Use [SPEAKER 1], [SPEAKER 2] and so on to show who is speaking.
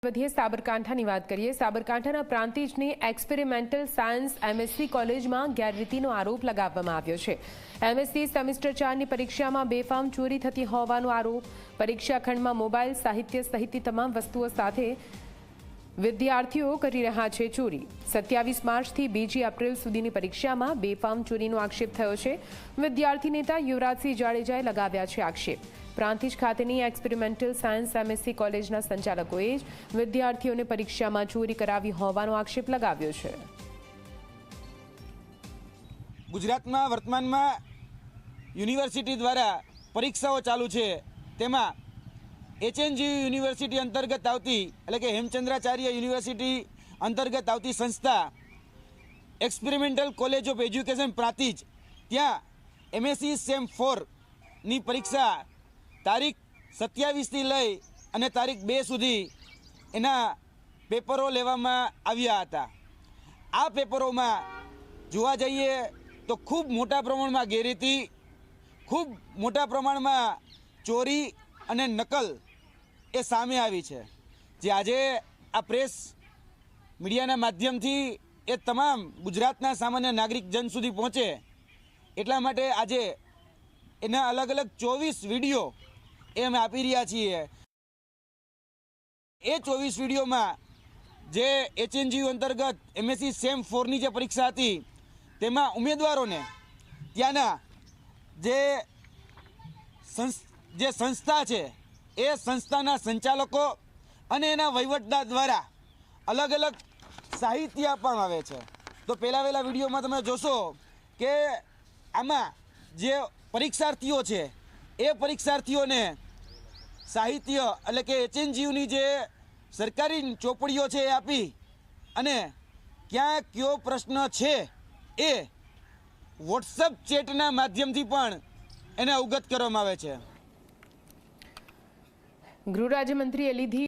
[SPEAKER 1] વધીએ સાબરકાંઠાની વાત કરીએ। સાબરકાંઠાના પ્રાંતિજની એક્સપેરિમેન્ટલ સાયન્સ એમએસસી કોલેજમાં ગેરરીતિનો આરોપ લગાવવામાં આવ્યો છે। એમએસસી સેમેસ્ટર 4ની પરીક્ષામાં બેફામ ચોરી થતી હોવાનો આરોપ। પરીક્ષા ખંડમાં મોબાઈલ, સાહિત્ય સહિતની તમામ વસ્તુઓ સાથે વિદ્યાર્થીઓ કરી રહ્યા છે ચોરી। 27 માર્ચથી 2 એપ્રિલ સુધીની પરીક્ષામાં બેફામ ચોરીનો આક્ષેપ થયો છે। વિદ્યાર્થી નેતા યુવરાજસિંહ જાડેજાએ લગાવ્યા છે આક્ષેપ। પ્રાંતિજ ખાતેની એક્સપેરિમેન્ટલ સાયન્સ એમએસસી કોલેજના સંચાલકોએ જ વિદ્યાર્થીઓને પરીક્ષામાં ચોરી કરાવી હોવાનો આક્ષેપ લગાવ્યો છે।
[SPEAKER 2] ગુજરાતમાં વર્તમાનમાં યુનિવર્સિટી દ્વારા પરીક્ષાઓ ચાલુ છે। તેમાં એચએનજીયુ યુનિવર્સિટી અંતર્ગત આવતી એટલે કે હેમચંદ્રાચાર્ય યુનિવર્સિટી અંતર્ગત આવતી સંસ્થા experimental college of education Prantij, ત્યાં એમએસસી સેમ 4ની પરીક્ષા તારીખ 27થી લઈ અને તારીખ 2 સુધી એના પેપરો લેવામાં આવ્યા હતા। આ પેપરોમાં જોવા જઈએ તો ખૂબ મોટા પ્રમાણમાં ગેરરીતિ, ખૂબ મોટા પ્રમાણમાં ચોરી અને નકલ એ સામે આવી છે, જે આજે આ પ્રેસ મીડિયાના માધ્યમથી એ તમામ ગુજરાતના સામાન્ય નાગરિક જન સુધી પહોંચે એટલા માટે આજે એના અલગ અલગ 24 વિડીયો એ અમે આપી રહ્યા છીએ। એ 24 વિડીયોમાં જે એચએનજીયુ અંતર્ગત એમએસસી સેમ 4ની જે પરીક્ષા હતી તેમાં ઉમેદવારોને ત્યાંના જે સંસ્થા છે એ સંસ્થાના સંચાલકો અને એના વહીવટદાર દ્વારા અલગ અલગ સાહિત્ય આપવામાં આવે છે। તો પહેલા વિડીયોમાં તમે જોશો કે આમાં જે પરીક્ષાર્થીઓ છે એ પરીક્ષાર્થીઓને સાહિત્ય એટલે કે એચએનજીયુની જે સરકારી ચોપડીઓ છે એ આપી અને ક્યાં કયો પ્રશ્ન છે એ વોટ્સઅપ ચેટના માધ્યમથી પણ એને અવગત કરવામાં આવે છે।
[SPEAKER 1] ગૃહ રાજ્યમંત્રીએ લીધી